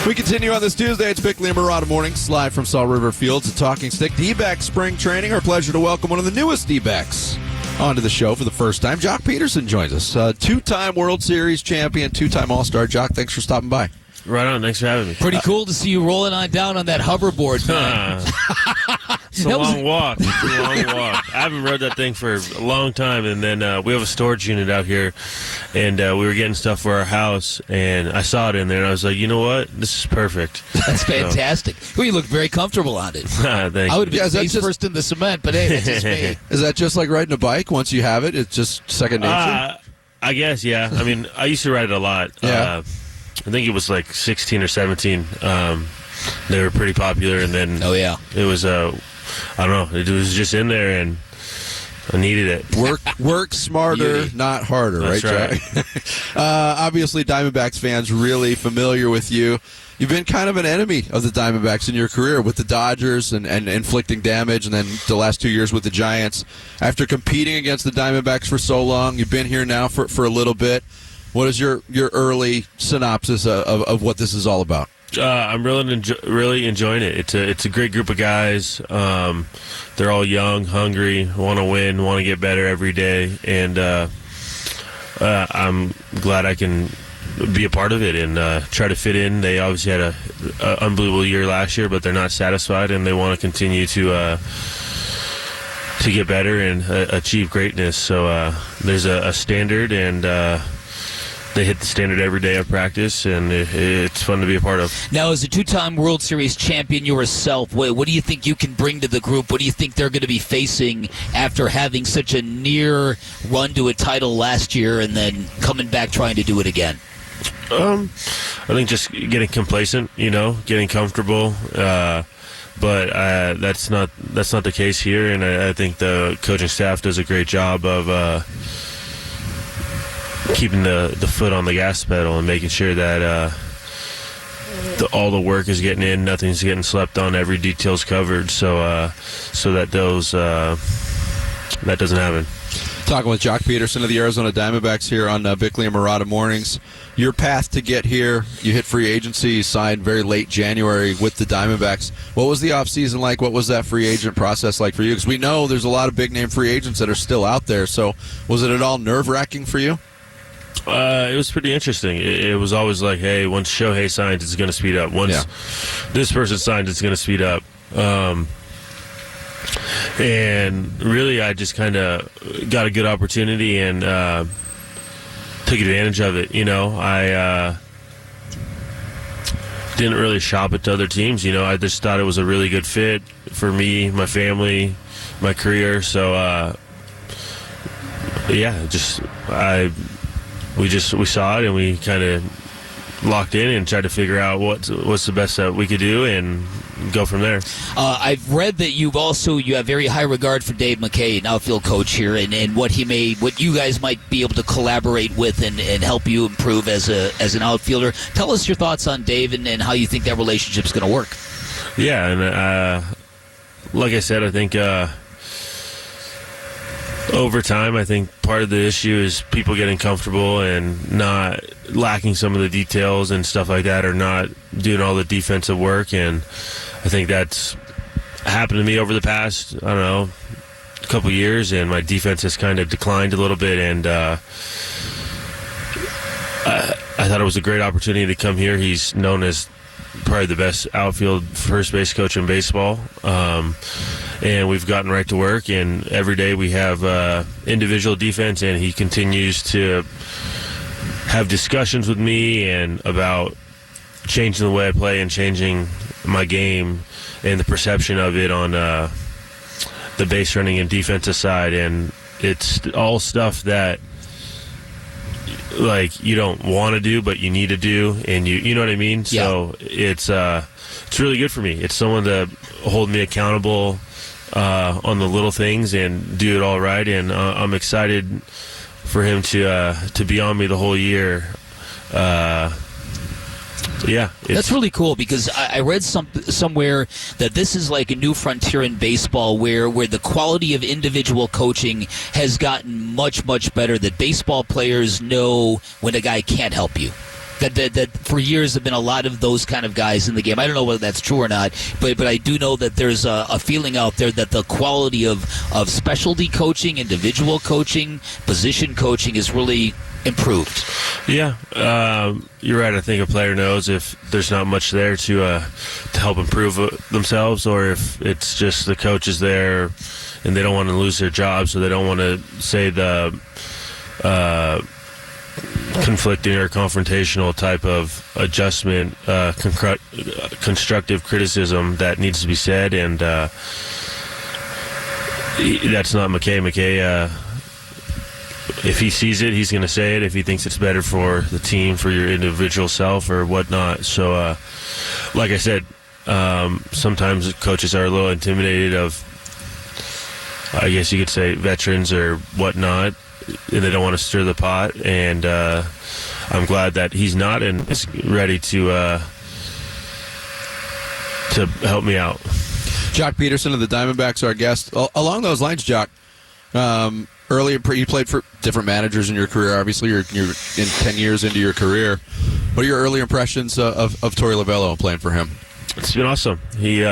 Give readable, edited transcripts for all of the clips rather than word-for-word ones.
We continue on this Tuesday. It's Bickley Marotta Mornings, live from Salt River Fields at Talking Stick. D-backs spring training. Our pleasure to welcome one of the newest D-backs onto the show for the first time. Joc Pederson joins us. Two-time World Series champion, two-time All-Star. Joc, thanks for stopping by. Right on. Thanks for having me. Pretty cool to see you rolling on down on that hoverboard, man. It's a long walk. It's a long walk. I haven't rode that thing for a long time, and then we have a storage unit out here, and we were getting stuff for our house, and I saw it in there, and I was like, you know what? This is perfect. That's fantastic. Well, you look very comfortable on it. Thank I would you. have been face first in the cement, but hey, that's just me. Is that just like riding a bike? Once you have it, it's just second nature? I guess, yeah. I mean, I used to ride it a lot. Yeah. I think it was like 16 or 17. They were pretty popular, and then it was, I don't know, it was just in there, and I needed it. Work smarter, not harder, That's right, Jack? Obviously, Diamondbacks fans really familiar with you. You've been kind of an enemy of the Diamondbacks in your career with the Dodgers and inflicting damage, and then the last 2 years with the Giants. After competing against the Diamondbacks for so long, you've been here now for a little bit. What is your early synopsis of what this is all about? I'm really enjoying it. It's a great group of guys. They're all young, hungry, want to win, want to get better every day, and I'm glad I can be a part of it and try to fit in. They obviously had a unbelievable year last year, but they're not satisfied, and they want to continue to get better and achieve greatness. So there's a standard, and they hit the standard every day of practice, and it's fun to be a part of. Now, as a two-time World Series champion yourself, what do you think you can bring to the group? What do you think they're going to be facing after having such a near run to a title last year and then coming back trying to do it again? I think just getting complacent, getting comfortable. But that's not the case here, and I think the coaching staff does a great job of keeping the foot on the gas pedal and making sure that all the work is getting in, nothing's getting slept on, every detail's covered, so that that doesn't happen. Talking with Joc Pederson of the Arizona Diamondbacks here on Bickley and Marotta Mornings. Your path to get here, you hit free agency, you signed very late January with the Diamondbacks. What was the offseason like? What was that free agent process like for you? Because we know there's a lot of big-name free agents that are still out there, so was it at all nerve-wracking for you? It was pretty interesting. It was always like, hey, once Shohei signs, it's going to speed up. Once this person signs, it's going to speed up. And really, I just kind of got a good opportunity and took advantage of it. I didn't really shop it to other teams. I just thought it was a really good fit for me, my family, my career. So, we saw it and we kind of locked in and tried to figure out what's the best that we could do and go from there. I've read that you have very high regard for Dave McKay, an outfield coach here, and what you guys might be able to collaborate with and help you improve as an outfielder. Tell us your thoughts on Dave and how you think that relationship's going to work. Yeah, and like I said, I think over time, I think part of the issue is people getting comfortable and not lacking some of the details and stuff like that, or not doing all the defensive work. And I think that's happened to me over the past, I don't know, a couple years, and my defense has kind of declined a little bit. And I thought it was a great opportunity to come here. He's known as probably the best outfield first base coach in baseball. And we've gotten right to work, and every day we have individual defense, and he continues to have discussions with me and about changing the way I play and changing my game and the perception of it on the base running and defensive side. And it's all stuff that you don't want to do, but you need to do, and you know what I mean? Yeah. So it's really good for me. It's someone to hold me accountable on the little things and do it all right, and I'm excited for him to be on me the whole year. That's really cool, because I read somewhere that this is like a new frontier in baseball where the quality of individual coaching has gotten much, much better, that baseball players know when a guy can't help you. That for years have been a lot of those kind of guys in the game. I don't know whether that's true or not, but I do know that there's a feeling out there that the quality of specialty coaching, individual coaching, position coaching is really improved. Yeah, you're right. I think a player knows if there's not much there to help improve themselves, or if it's just the coach is there and they don't want to lose their job, so they don't want to say the conflicting or confrontational type of adjustment, constructive criticism that needs to be said, and that's not McKay. McKay, if he sees it, he's going to say it. If he thinks it's better for the team, for your individual self, or whatnot. So, like I said, sometimes coaches are a little intimidated of, I guess you could say, veterans or whatnot, and they don't want to stir the pot. And I'm glad that he's not and is ready to help me out. Joc Pederson of the Diamondbacks, our guest. Along those lines, Joc, earlier you played for different managers in your career. Obviously, you're in 10 years into your career. What are your early impressions of Torey Lovullo and playing for him? It's been awesome. He's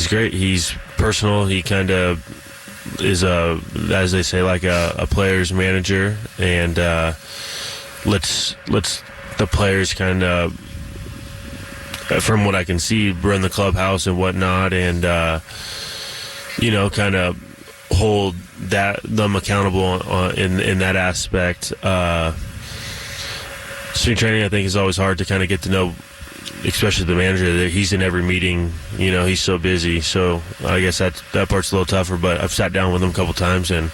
great. He's personal. He kind of is as they say, like a player's manager, and lets the players kind of, from what I can see, run the clubhouse and whatnot, and kind of hold them accountable in that aspect. Spring training, I think, is always hard to kind of get to know, especially the manager. That he's in every meeting. He's so busy. So I guess that part's a little tougher. But I've sat down with him a couple times, and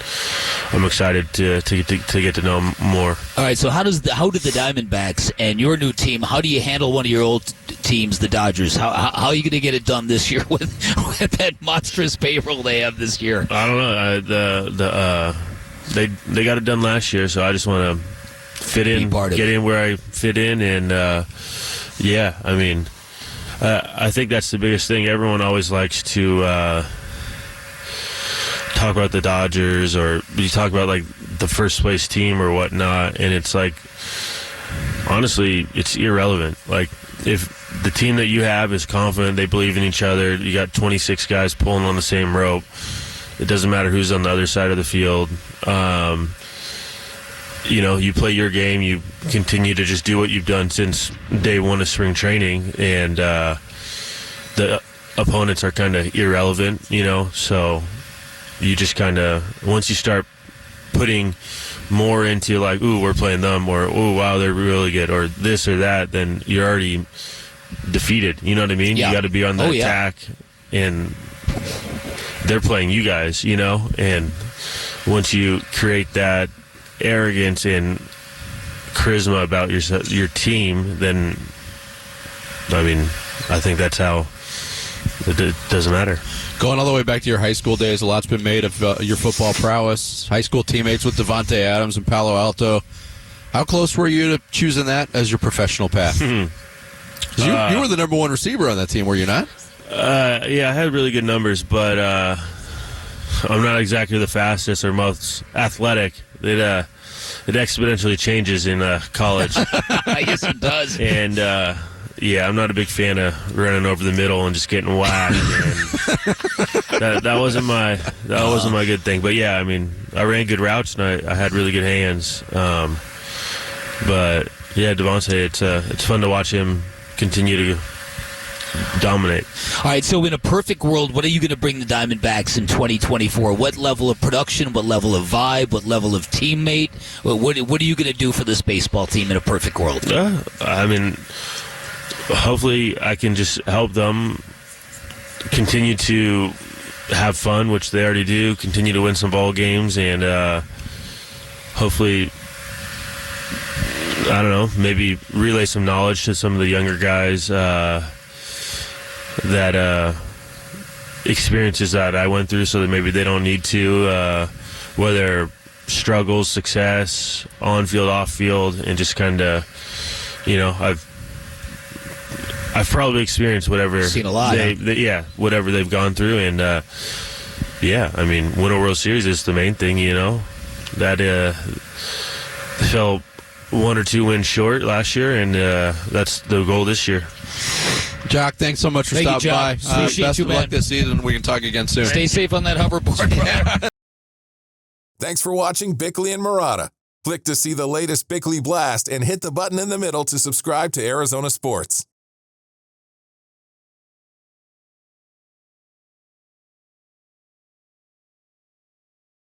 I'm excited to get to know him more. All right. So how do the Diamondbacks and your new team? How do you handle one of your old teams, the Dodgers? How are you going to get it done this year with that monstrous payroll they have this year? I don't know. They got it done last year, so I just want to fit in, get in where I fit in, and I think that's the biggest thing. Everyone always likes to talk about the Dodgers, or you talk about like the first place team or whatnot, and it's like, honestly, it's irrelevant. Like, if the team that you have is confident, they believe in each other, you got 26 guys pulling on the same rope, it doesn't matter who's on the other side of the field. You play your game, you continue to just do what you've done since day one of spring training, and the opponents are kind of irrelevant, so you just kind of, once you start putting more into like, ooh, we're playing them, or ooh, wow, they're really good, or this or that, then you're already defeated. You know what I mean? Yeah. You got to be on the attack, and they're playing you guys, and once you create that arrogance and charisma about your team, then I think that's how it doesn't matter. Going all the way back to your high school days, a lot's been made of your football prowess. High school teammates with Devontae Adams in Palo Alto. How close were you to choosing that as your professional path? 'Cause you were the number one receiver on that team, were you not? Yeah, I had really good numbers, but I'm not exactly the fastest or most athletic. It exponentially changes in college. I guess it does. And I'm not a big fan of running over the middle and just getting whacked. And that wasn't my good thing. But yeah, I ran good routes and I had really good hands. But yeah, Devontae, it's fun to watch him continue to dominate. All right, so in a perfect world, what are you going to bring the Diamondbacks in 2024? What level of production, what level of vibe, what level of teammate? What are you going to do for this baseball team in a perfect world? Hopefully I can just help them continue to have fun, which they already do, continue to win some ball games, and hopefully, I don't know, maybe relay some knowledge to some of the younger guys that experiences that I went through, so that maybe they don't need to, whether struggles, success, on-field, off-field, and just kind of, I've probably experienced whatever. Seen a lot. Whatever they've gone through, and win a World Series is the main thing, That felt 1 or 2 wins short last year, and that's the goal this year. Joc, thanks so much for Thank you, stopping by. Joc. Appreciate Best you, of luck man. this season. We can talk again soon. Stay safe on that hoverboard, brother. Thanks for watching Bickley and Marotta. Click to see the latest Bickley Blast and hit the button in the middle to subscribe to Arizona Sports.